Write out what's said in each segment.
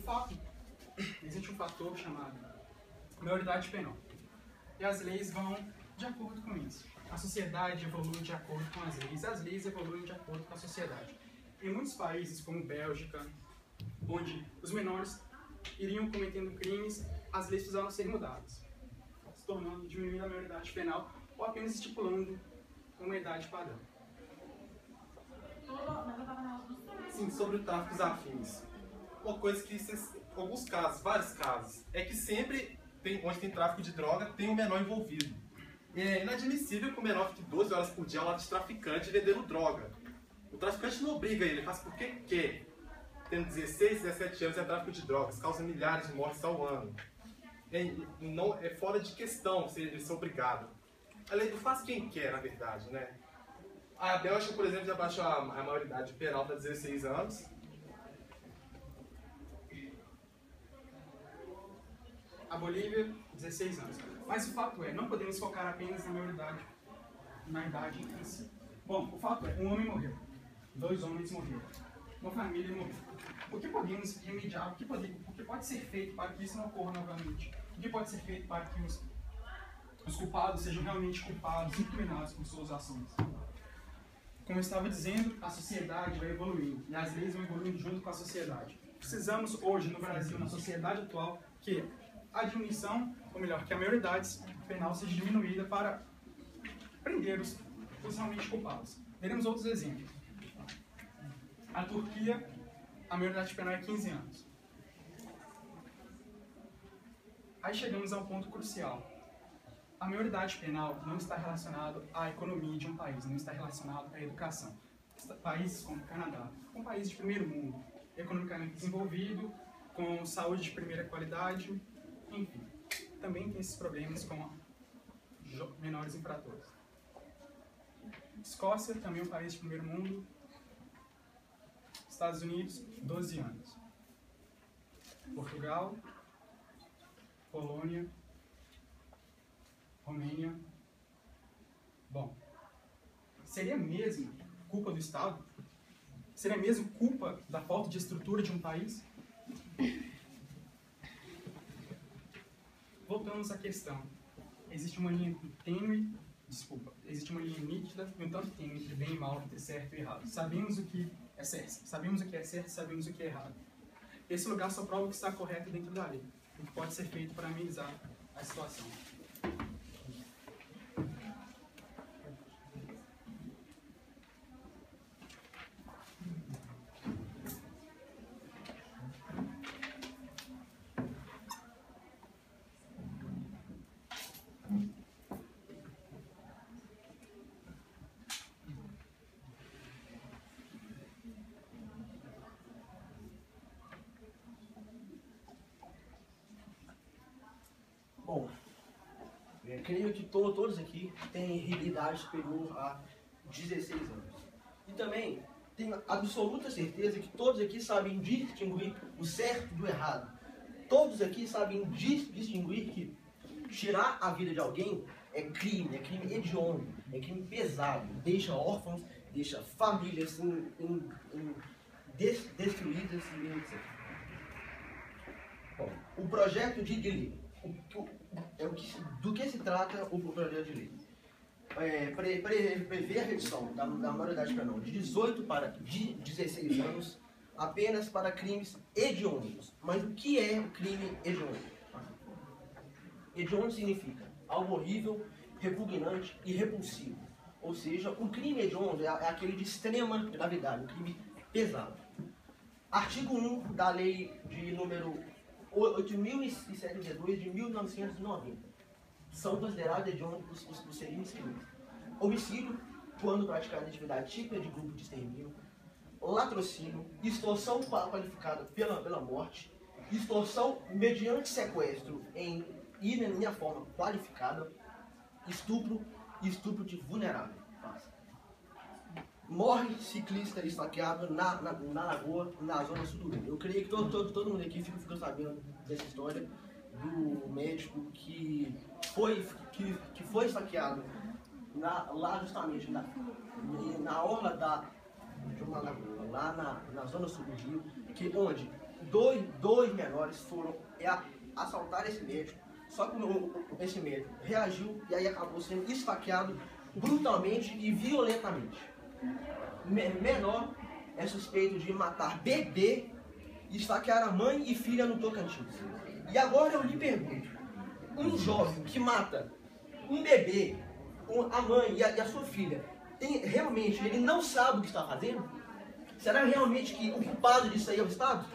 fato, existe um fator chamado maioridade penal. E as leis vão de acordo com isso. A sociedade evolui de acordo com as leis evoluem de acordo com a sociedade. Em muitos países, como Bélgica, onde os menores iriam cometendo crimes, as leis precisavam ser mudadas, se tornando, diminuindo a maioridade penal ou apenas estipulando uma idade padrão. Sim, sobre o tráfico dos afins. Uma coisa que, alguns casos, vários casos, é que sempre onde tem tráfico de droga, tem um menor envolvido. É inadmissível que o menor fique 12 horas por dia ao lado de traficante vendendo droga. O traficante não obriga ele faz porque quer. Tendo 16, 17 anos é tráfico de drogas, causa milhares de mortes ao ano. É fora de questão ele ser obrigado. A lei faz quem quer, na verdade, né? A Bélgica, por exemplo, já baixou a maioridade penal para 16 anos. A Bolívia, 16 anos. Mas o fato é, não podemos focar apenas na idade em si. Bom, o fato é, um homem morreu, 2 homens morreram, uma família morreu. O que podemos remediar? O que pode ser feito para que isso não ocorra novamente? O que pode ser feito para que os culpados sejam realmente culpados e incriminados por suas ações? Como eu estava dizendo, a sociedade vai evoluindo e as leis vão evoluindo junto com a sociedade. Precisamos hoje, no Brasil, na sociedade atual, que a diminuição, ou melhor, que a maioridade penal seja diminuída para prender os realmente culpados. Veremos outros exemplos. A Turquia, a maioridade penal é 15 anos. Aí chegamos a um ponto crucial. A maioridade penal não está relacionada à economia de um país, não está relacionada à educação. Países como o Canadá, um país de primeiro mundo, economicamente desenvolvido, com saúde de primeira qualidade, enfim, também tem esses problemas com menores infratores. Escócia, também um país de primeiro mundo. Estados Unidos, 12 anos. Portugal, Polônia, Romênia. Bom, seria mesmo culpa do Estado? Seria mesmo culpa da falta de estrutura de um país? Voltamos à questão. Existe uma linha tênue, existe uma linha nítida e um tanto tênue entre bem e mal, entre certo e errado. Sabemos o que é certo, sabemos o que é certo e sabemos o que é errado. Esse lugar só prova o que está correto dentro da lei, o que pode ser feito para amenizar a situação. Bom, eu creio que todos aqui têm idade superior a 16 anos. E também tenho absoluta certeza que todos aqui sabem distinguir o certo do errado. Todos aqui sabem distinguir que tirar a vida de alguém é crime hediondo, é crime pesado, deixa órfãos, deixa famílias destruídas e etc. Bom, o projeto de lei. Do que se trata o projeto de lei? Prevê a redução da maioridade penal de 18 para 16 anos apenas para crimes hediondos. Mas o que é o crime hediondo? Hediondo significa algo horrível, repugnante e repulsivo. Ou seja, um crime hediondo é aquele de extrema gravidade, um crime pesado. Artigo 1 da lei de número 8.702 de 1990. São considerados hediondos os seguintes crimes: homicídio, quando praticado em atividade típica de grupo de extermínio; latrocínio, extorsão qualificada pela morte; extorsão mediante sequestro em forma qualificada; estupro e estupro de vulnerável. Morre ciclista esfaqueado na lagoa, na zona sul do Rio. Eu creio que todo mundo aqui ficou sabendo dessa história do médico que foi esfaqueado lá justamente na orla de uma lagoa, lá na zona sul do Rio, onde dois menores foram assaltar esse médico, só que esse médico reagiu e aí acabou sendo esfaqueado brutalmente e violentamente. Menor é suspeito de matar bebê e esfaquear a mãe e filha no Tocantins. E agora eu lhe pergunto, um jovem que mata um bebê, a mãe e a sua filha, realmente ele não sabe o que está fazendo? Será realmente que o culpado disso aí é o Estado?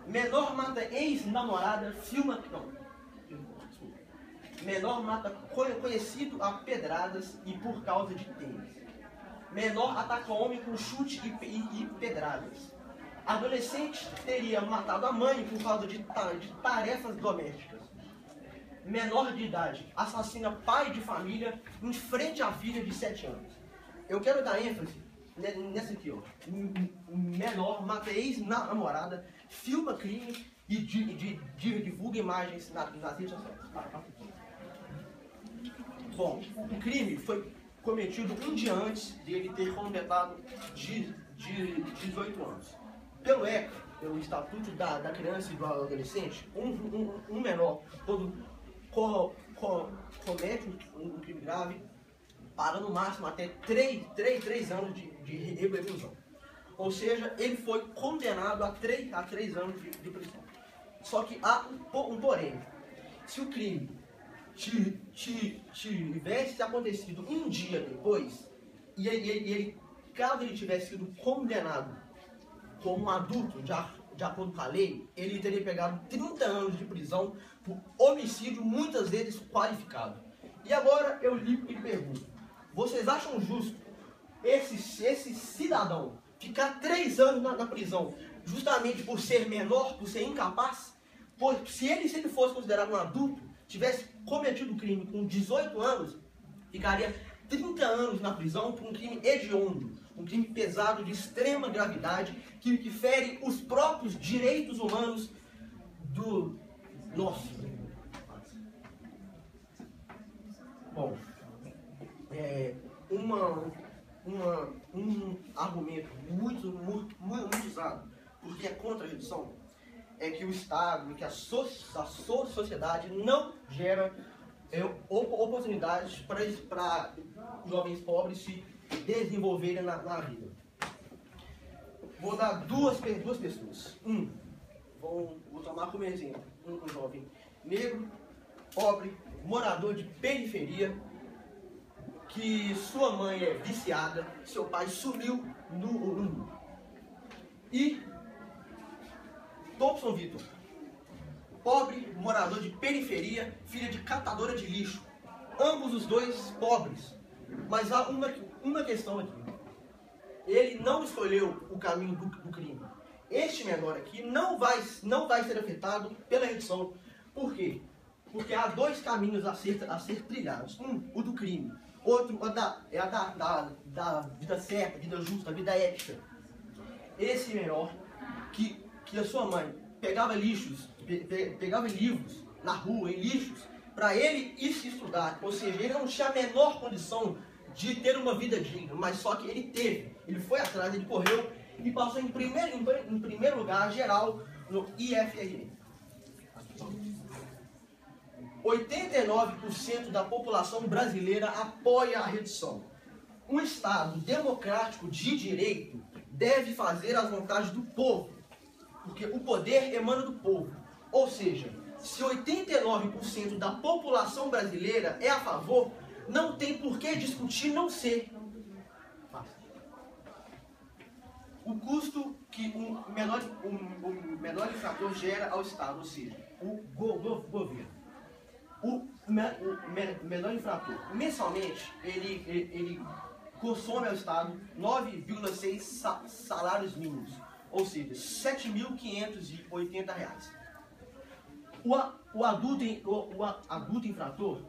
Menor mata ex-namorada, filma... Não. Menor mata conhecido a pedradas e por causa de tênis. Menor ataca homem com chute e pedradas. Adolescente teria matado a mãe por causa de tarefas domésticas. Menor de idade assassina pai de família em frente à filha de 7 anos. Eu quero dar ênfase nessa aqui, ó. Menor mata ex-namorada, filma crime e divulga imagens nas redes sociais. Bom, o crime foi cometido um dia antes dele ter completado de 18 anos. Pelo ECA, pelo Estatuto da Criança e do Adolescente, um menor, quando comete um crime grave, para no máximo até 3 anos de reclusão. Ou seja, ele foi condenado a 3 anos de prisão. Só que há um porém. Se o crime tivesse acontecido um dia depois, caso ele tivesse sido condenado como um adulto, de acordo com a lei, ele teria pegado 30 anos de prisão por homicídio, muitas vezes qualificado. E agora eu lhe pergunto, vocês acham justo esse cidadão ficar 3 anos na prisão justamente por ser menor, por ser incapaz? Pois se ele fosse considerado um adulto, tivesse cometido o crime com 18 anos, ficaria 30 anos na prisão por um crime hediondo, um crime pesado de extrema gravidade, que fere os próprios direitos humanos do nosso. Bom, um argumento muito usado, porque é contra a redução, é que o Estado e que a sociedade não gera oportunidades para jovens pobres se desenvolverem na vida. Vou dar duas pessoas. Vou tomar como exemplo um jovem negro, pobre, morador de periferia, que sua mãe é viciada, seu pai sumiu no mundo. E Thompson Vitor, pobre, morador de periferia, filha de catadora de lixo. Ambos os dois pobres. Mas há uma questão aqui. Ele não escolheu o caminho do crime. Este menor aqui não vai ser afetado pela redução. Por quê? Porque há 2 caminhos a ser trilhados. O do crime. Outro é da vida certa, vida justa, vida ética. Esse menor que a sua mãe pegava livros na rua, em lixos, para ele ir se estudar. Ou seja, ele não tinha a menor condição de ter uma vida digna, mas só que ele teve. Ele foi atrás, ele correu e passou em primeiro lugar geral no IFRN. 89% da população brasileira apoia a redução. Um Estado democrático de direito deve fazer as vontades do povo, porque o poder emana do povo. Ou seja, se 89% da população brasileira é a favor, não tem por que discutir não ser. O custo que um menor infrator gera ao Estado, ou seja, o governo. O menor infrator, mensalmente, ele consome ao Estado 9,6 salários mínimos, ou seja, R$ 7.580. O adulto infrator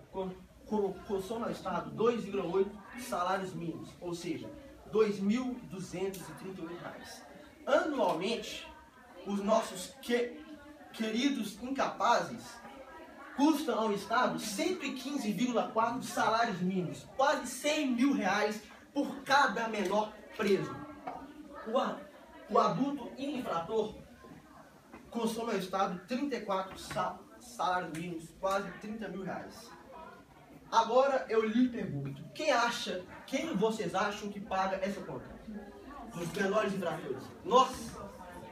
consome ao Estado 2,8 salários mínimos, ou seja, R$ 2.238. Anualmente, os nossos queridos incapazes custam ao Estado 115,4 salários mínimos, quase R$100 mil por cada menor preso. O adulto infrator consome ao Estado 34 salários mínimos, quase 30 mil reais. Agora eu lhe pergunto, quem vocês acham que paga essa conta? Os menores infratores? Nós.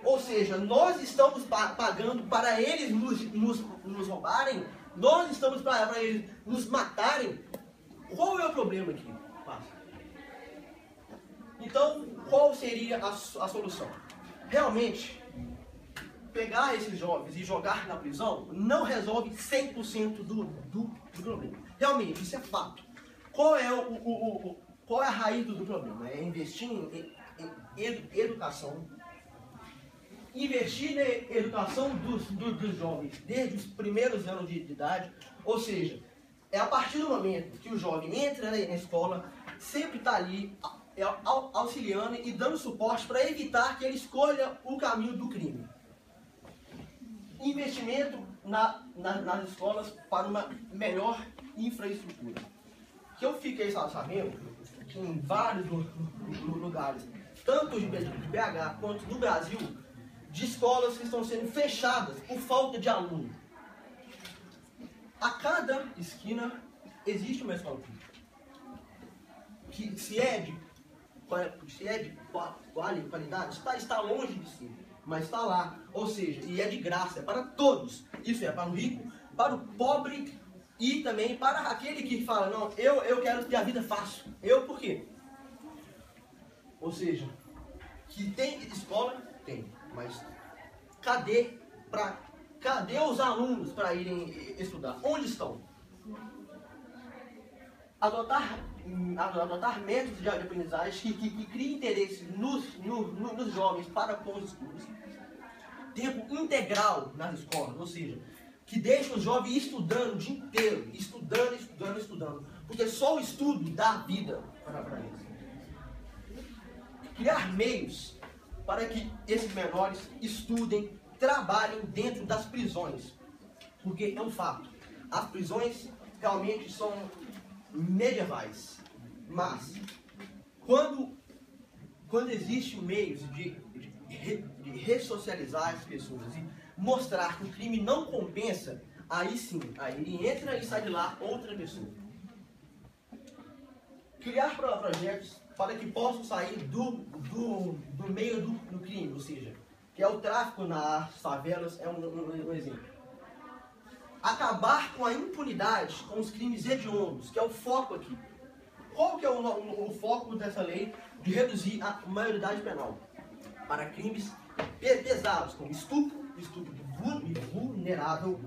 Ou seja, nós estamos pagando para eles nos roubarem, nós estamos para eles nos matarem. Qual é o problema aqui? Então, qual seria a solução? Realmente, pegar esses jovens e jogar na prisão não resolve 100% do problema. Realmente, isso é fato. Qual é a raiz do problema? É investir em educação. Investir na educação dos jovens desde os primeiros anos de idade. Ou seja, é a partir do momento que o jovem entra na escola, sempre está ali auxiliando e dando suporte para evitar que ele escolha o caminho do crime. Investimento nas escolas para uma melhor infraestrutura. Que eu fiquei sabendo que em vários lugares, tanto de BH quanto do Brasil, de escolas que estão sendo fechadas por falta de aluno. A cada esquina existe uma escola pública. Que se é de qualidade, está longe de si, mas está lá. Ou seja, e é de graça, é para todos. Isso é para o rico, para o pobre e também para aquele que fala, não, eu quero ter a vida fácil. Por quê? Ou seja, que tem escola? Tem, mas cadê os alunos para irem estudar? Onde estão? Adotar métodos de aprendizagem que criem interesse nos jovens para com os estudos. Tempo integral nas escolas, ou seja, que deixe os jovens estudando o dia inteiro, estudando, porque só o estudo dá vida para eles. Criar meios para que esses menores estudem, trabalhem dentro das prisões, porque é um fato, as prisões realmente são medievais, mas quando existe meios de ressocializar as pessoas e mostrar que o crime não compensa, aí sim, aí ele entra e sai de lá outra pessoa. Criar projetos para que possam sair do meio do crime, ou seja, que é o tráfico nas favelas, é um exemplo. Acabar com a impunidade, com os crimes hediondos, que é o foco aqui. Qual que é o foco dessa lei de reduzir a maioridade penal? Para crimes pesados, como estupro vulnerável,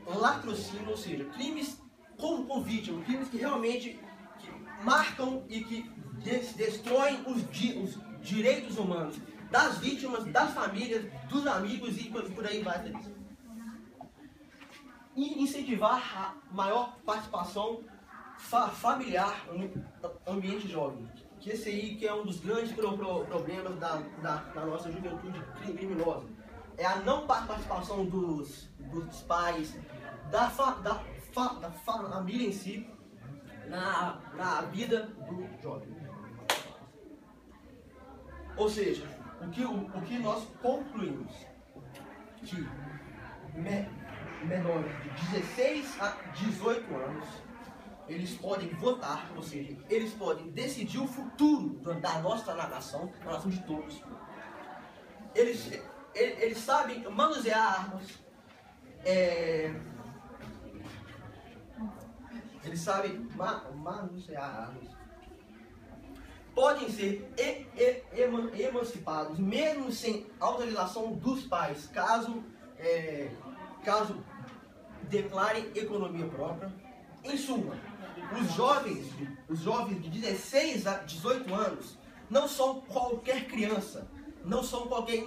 latrocínio, ou seja, crimes com vítima, crimes que realmente marcam e que destroem os direitos humanos das vítimas, das famílias, dos amigos e por aí vai. E incentivar a maior participação familiar no ambiente jovem. Que esse aí que é um dos grandes problemas da nossa juventude criminosa. É a não participação dos pais, da família em si, na vida do jovem. Ou seja, o que nós concluímos? Que menores de 16 a 18 anos, eles podem votar, ou seja, eles podem decidir o futuro da nossa nação, da nação de todos. Eles sabem manusear armas, eles sabem manusear armas, podem ser emancipados, mesmo sem autorização dos pais, caso declarem economia própria. Em suma, os jovens de 16 a 18 anos não são qualquer criança, não são qualquer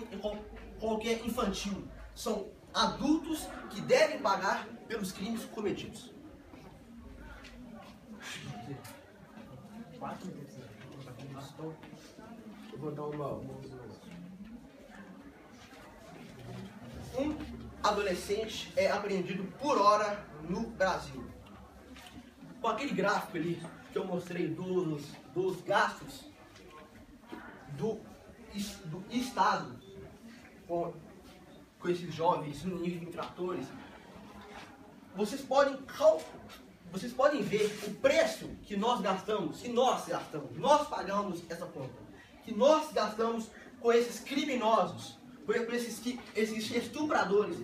infantil, são adultos que devem pagar pelos crimes cometidos. Eu vou dar um adolescente é apreendido por hora no Brasil. Com aquele gráfico ali que eu mostrei dos gastos do Estado com esses jovens infratores, vocês podem ver o preço que nós gastamos, nós pagamos essa conta, que nós gastamos com esses criminosos, com esses estupradores,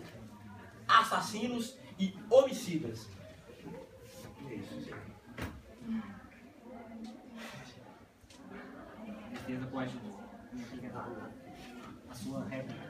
assassinos e homicidas. É isso. Certeza pode dar a sua réplica.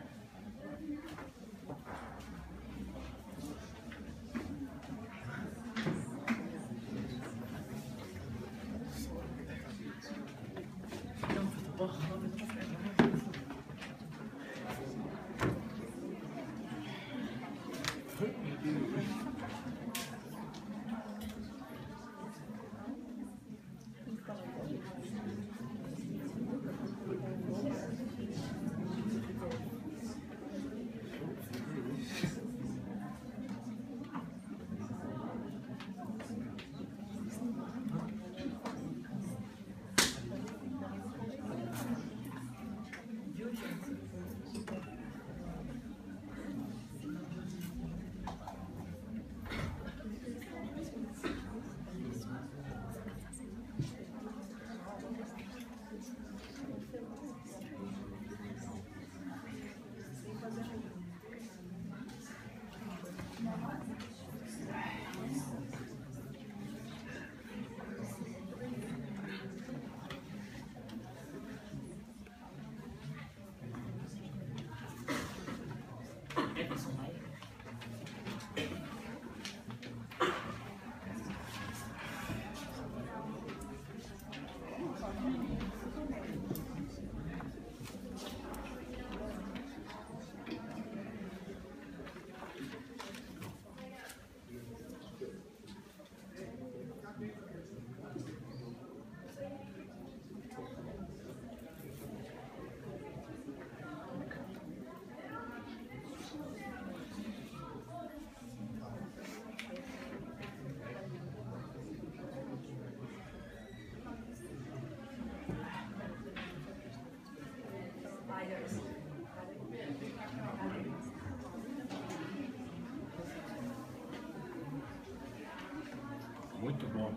Muito bom.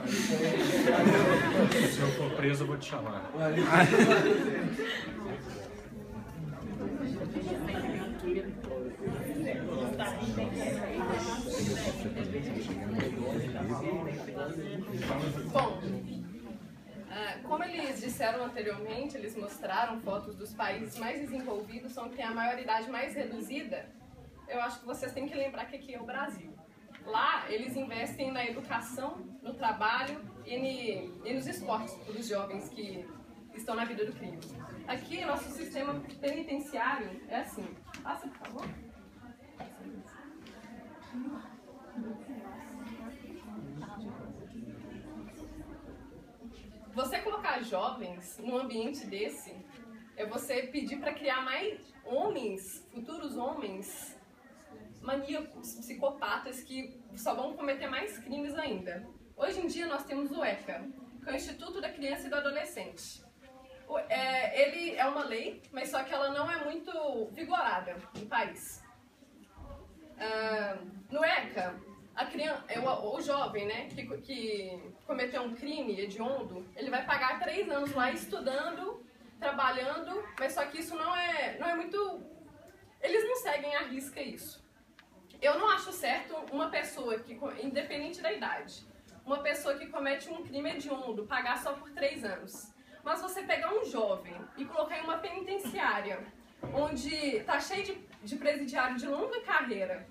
Se eu for preso, eu vou te chamar. Bom, como eles disseram anteriormente, eles mostraram fotos dos países mais desenvolvidos, são que tem a maioridade mais reduzida. Eu acho que vocês têm que lembrar que aqui é o Brasil. Lá, eles investem na educação, no trabalho e nos esportes para os jovens que estão na vida do crime. Aqui, nosso sistema penitenciário é assim. Passa, por favor. Você colocar jovens num ambiente desse é você pedir para criar mais homens, futuros homens, maníacos, psicopatas que só vão cometer mais crimes ainda. Hoje em dia nós temos o ECA, que é o Instituto da Criança e do Adolescente. Ele é uma lei, mas só que ela não é muito vigorada no país. No ECA, o jovem, né, que cometeu um crime hediondo, ele vai pagar 3 anos lá estudando, trabalhando, mas só que isso não é muito... Eles não seguem à risca isso. Eu não acho certo uma pessoa que, independente da idade, uma pessoa que comete um crime hediondo pagar só por 3 anos. Mas você pegar um jovem e colocar em uma penitenciária, onde está cheio de presidiário de longa carreira,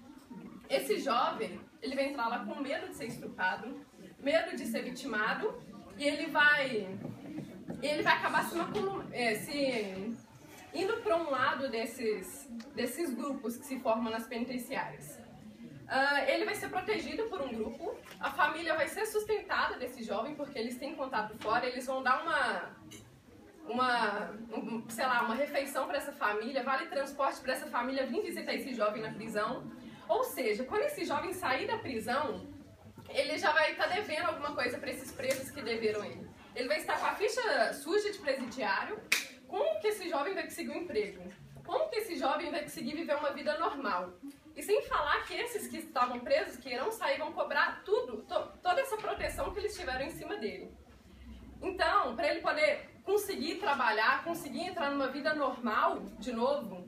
esse jovem, ele vai entrar lá com medo de ser estuprado, medo de ser vitimado, e ele vai acabar indo para um lado desses grupos que se formam nas penitenciárias. Ele vai ser protegido por um grupo, a família vai ser sustentada desse jovem, porque eles têm contato fora, eles vão dar uma refeição para essa família, vale transporte para essa família vir visitar esse jovem na prisão. Ou seja, quando esse jovem sair da prisão, ele já vai estar devendo alguma coisa para esses presos que deveram ele. Ele vai estar com a ficha suja de presidiário. Como que esse jovem vai conseguir um emprego? como que esse jovem vai conseguir viver uma vida normal? E sem falar que esses que estavam presos, que irão sair, vão cobrar tudo, toda essa proteção que eles tiveram em cima dele. Então, para ele poder conseguir trabalhar, conseguir entrar numa vida normal, de novo,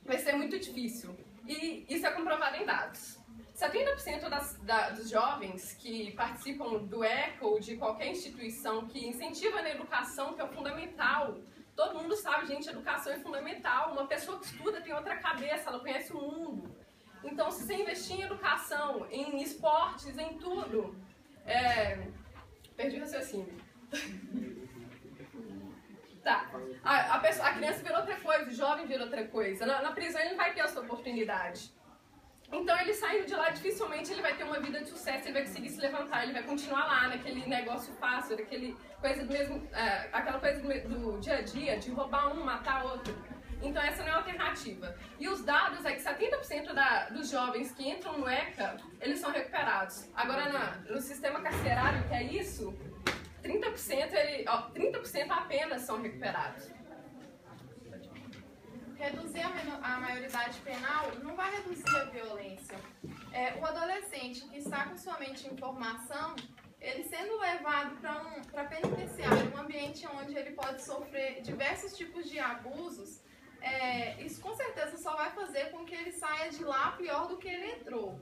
vai ser muito difícil. E isso é comprovado em dados. 70% dos jovens que participam do ECA ou de qualquer instituição que incentiva na educação, que é o fundamental. Todo mundo sabe, gente, educação é fundamental. Uma pessoa que estuda tem outra cabeça, ela conhece o mundo. Então, se você investir em educação, em esportes, em tudo... Perdi o raciocínio. Tá. A criança vira outra coisa, o jovem vira outra coisa. Na prisão ele não vai ter essa oportunidade. Então, ele saindo de lá, dificilmente ele vai ter uma vida de sucesso, ele vai conseguir se levantar, ele vai continuar lá naquele negócio fácil, aquela coisa do dia a dia, de roubar um, matar outro. Então, essa não é a alternativa. E os dados é que 70% dos jovens que entram no ECA, eles são recuperados. Agora, no sistema carcerário, que é isso, 30% apenas são recuperados. Reduzir a maioridade penal não vai reduzir a violência. O adolescente que está com sua mente em formação, ele sendo levado para penitenciário, um ambiente onde ele pode sofrer diversos tipos de abusos, isso com certeza só vai fazer com que ele saia de lá pior do que ele entrou.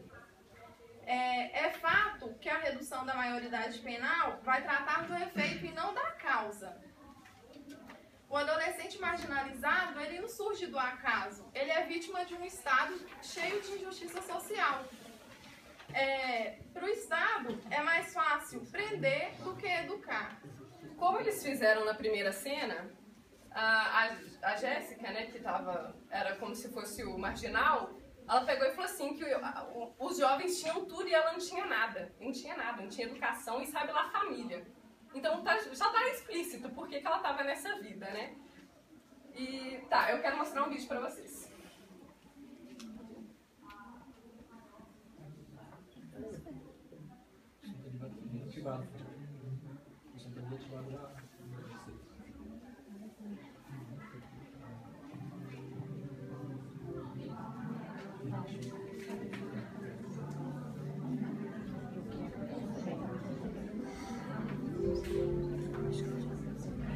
É fato que a redução da maioridade penal vai tratar do efeito e não da causa. O adolescente marginalizado, ele não surge do acaso. Ele é vítima de um Estado cheio de injustiça social. Para o Estado, é mais fácil prender do que educar. Como eles fizeram na primeira cena, a Jéssica, né, que era como se fosse o marginal, ela pegou e falou assim que os jovens tinham tudo e ela não tinha nada. Não tinha nada, não tinha educação e sabe lá família. Então já está explícito por que ela estava nessa vida, né? E eu quero mostrar um vídeo para vocês.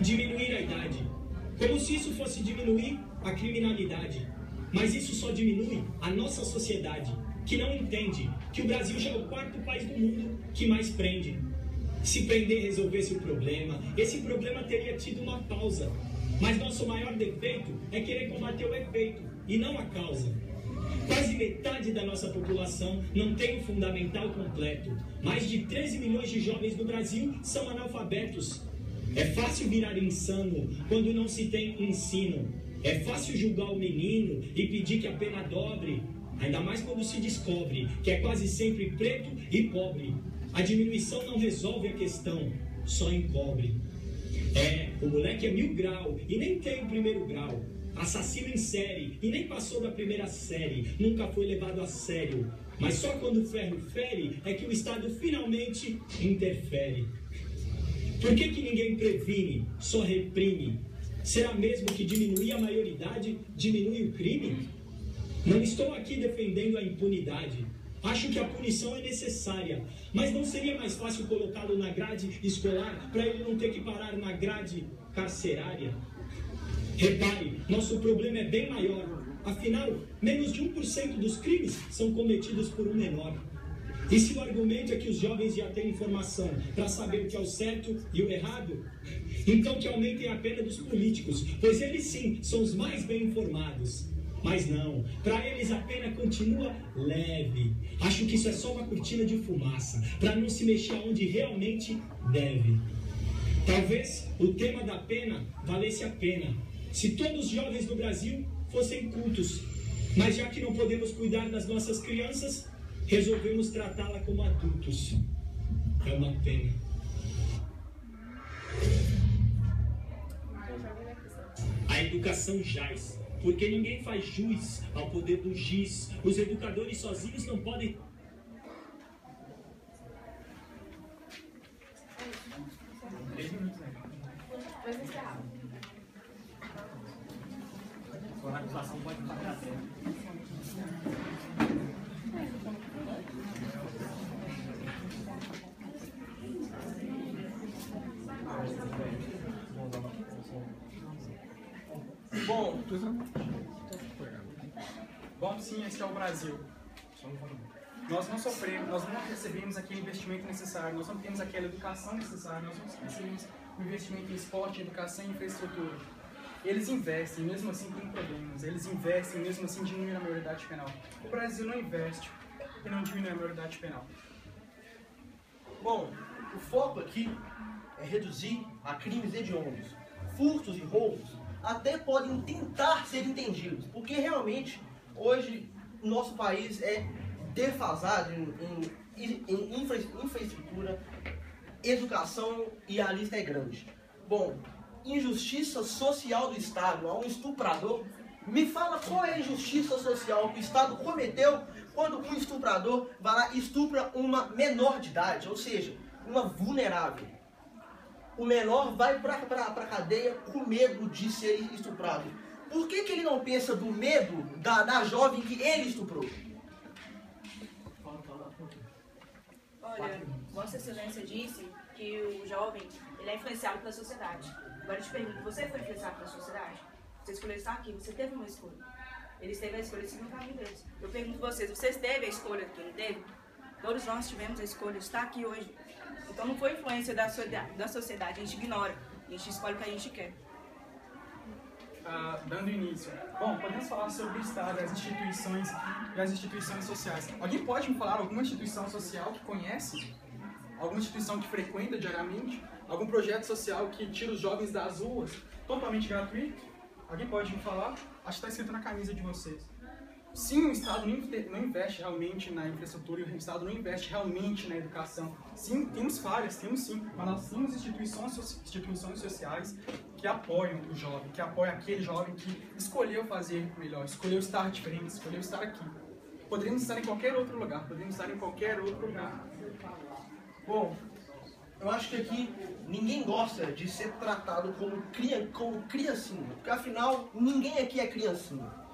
Diminuir a idade, como se isso fosse diminuir a criminalidade. Mas isso só diminui a nossa sociedade, que não entende que o Brasil já é o quarto país do mundo que mais prende. Se prender resolvesse o problema, esse problema teria tido uma pausa. Mas nosso maior defeito é querer combater o efeito e não a causa. Quase metade da nossa população não tem o fundamental completo. Mais de 13 milhões de jovens no Brasil são analfabetos. É fácil virar insano quando não se tem ensino. É fácil julgar o menino e pedir que a pena dobre. Ainda mais quando se descobre que é quase sempre preto e pobre. A diminuição não resolve a questão, só encobre. O moleque é 1000 grau e nem tem o primeiro grau. Assassino em série e nem passou da primeira série. Nunca foi levado a sério. Mas só quando o ferro fere é que o Estado finalmente interfere. Por que ninguém previne, só reprime? Será mesmo que diminuir a maioridade diminui o crime? Não estou aqui defendendo a impunidade. Acho que a punição é necessária, mas não seria mais fácil colocá-lo na grade escolar para ele não ter que parar na grade carcerária? Repare, nosso problema é bem maior. Afinal, menos de 1% dos crimes são cometidos por um menor. E se o argumento é que os jovens já têm informação para saber o que é o certo e o errado, então que aumentem a pena dos políticos, pois eles sim são os mais bem informados. Mas não, para eles a pena continua leve. Acho que isso é só uma cortina de fumaça, para não se mexer onde realmente deve. Talvez o tema da pena valesse a pena se todos os jovens do Brasil fossem cultos. Mas já que não podemos cuidar das nossas crianças, resolvemos tratá-la como adultos. É uma pena. A educação jaz, porque ninguém faz jus ao poder do giz. Os educadores sozinhos não podem... Quando a acusação pode bater a terra. Bom, sim, esse é o Brasil. Nós não sofremos, nós não recebemos aquele investimento necessário, nós não temos aquela educação necessária, nós não recebemos o investimento em esporte, educação e infraestrutura. Eles investem, mesmo assim tem problemas, eles investem, mesmo assim diminuem a maioridade penal. O Brasil não investe e não diminui a maioridade penal. Bom, o foco aqui é reduzir a crimes hediondos. Furtos e roubos até podem tentar ser entendidos, porque realmente hoje o nosso país é defasado em infraestrutura, educação e a lista é grande. Bom, injustiça social do Estado a um estuprador. Me fala qual é a injustiça social que o Estado cometeu quando um estuprador vai lá e estupra uma menor de idade, ou seja, uma vulnerável. O menor vai para a cadeia com medo de ser estuprado. Por que ele não pensa do medo da jovem que ele estuprou? Olha, Vossa Excelência disse que o jovem ele é influenciado pela sociedade. Agora eu te pergunto, você foi influenciado pela sociedade? Você escolheu estar aqui, você teve uma escolha. Eles teve a escolha de seguir o caminho deles. Eu pergunto a vocês, vocês teve a escolha aqui, não teve? Todos nós tivemos a escolha de estar aqui hoje. Então não foi influência da sociedade, a gente ignora, a gente escolhe o que a gente quer. Dando início. Bom, podemos falar sobre o Estado, as instituições e as instituições sociais. Alguém pode me falar alguma instituição social que conhece? Alguma instituição que frequenta diariamente? Algum projeto social que tira os jovens das ruas totalmente gratuito? Alguém pode me falar? Acho que está escrito na camisa de vocês. Sim, o Estado não investe realmente na infraestrutura e o Estado não investe realmente na educação. Sim, temos falhas, temos sim, mas nós temos instituições sociais que apoiam o jovem, que apoiam aquele jovem que escolheu fazer melhor, escolheu estar diferente, escolheu estar aqui. Poderíamos estar em qualquer outro lugar, Bom, eu acho que aqui ninguém gosta de ser tratado como criancinha, porque afinal ninguém aqui é criancinha.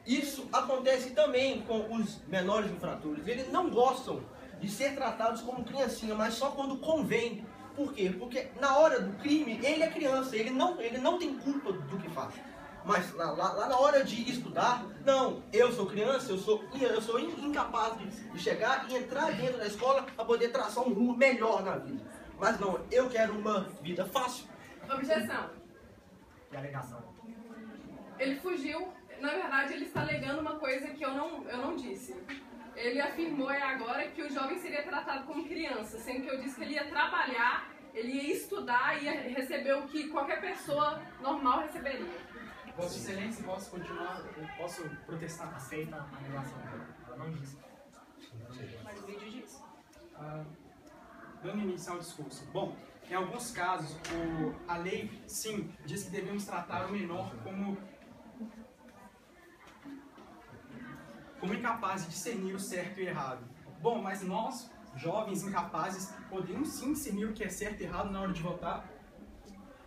Isso acontece também com os menores infratores. Eles não gostam de ser tratados como criancinha, mas só quando convém. Por quê? Porque na hora do crime, ele é criança, ele não tem culpa do que faz. Mas lá na hora de estudar, não, eu sou criança, eu sou incapaz de chegar e entrar dentro da escola para poder traçar um rumo melhor na vida. Mas não, eu quero uma vida fácil. Objeção. E alegação. Ele fugiu. Na verdade, ele está alegando uma coisa que eu não disse. Ele afirmou agora que o jovem seria tratado como criança, sendo que eu disse que ele ia trabalhar, ele ia estudar e ia receber o que qualquer pessoa normal receberia. Vossa Excelência, posso continuar? Eu posso protestar? Aceita a alegação. Ela não disse. Mas o vídeo diz. Dando início ao discurso. Bom, em alguns casos, a lei, sim, diz que devemos tratar o menor como incapaz de discernir o certo e errado. Bom, mas nós, jovens incapazes, podemos sim discernir o que é certo e errado na hora de votar?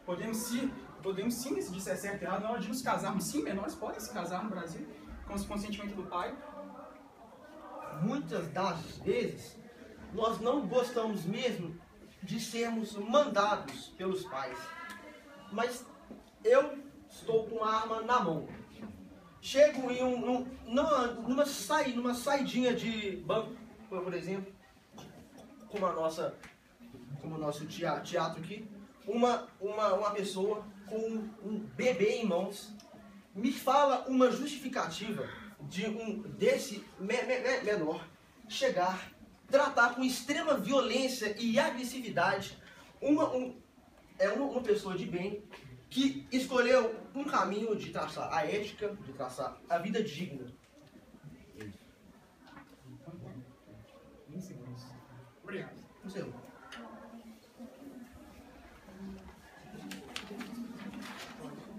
Podemos sim decidir se é certo e errado na hora de nos casarmos. Sim, menores podem se casar no Brasil, com o consentimento do pai. Muitas das vezes, nós não gostamos mesmo de sermos mandados pelos pais. Mas eu estou com uma arma na mão. Chego em numa saidinha de banco, por exemplo, como o nosso teatro aqui, uma pessoa com um bebê em mãos me fala uma justificativa de desse menor chegar, tratar com extrema violência e agressividade uma pessoa de bem que escolheu um caminho de traçar a ética, de traçar a vida digna. 20 segundos. Obrigado.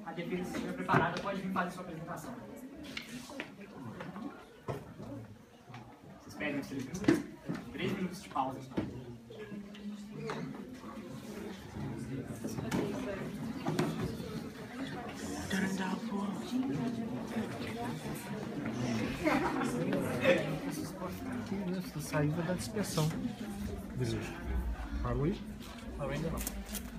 A defesa, se estiver preparada, pode vir fazer sua apresentação. Vocês pedem os 3 minutos? 3 minutos de pausa. Saída da dispersão. Parou aí? Ainda não.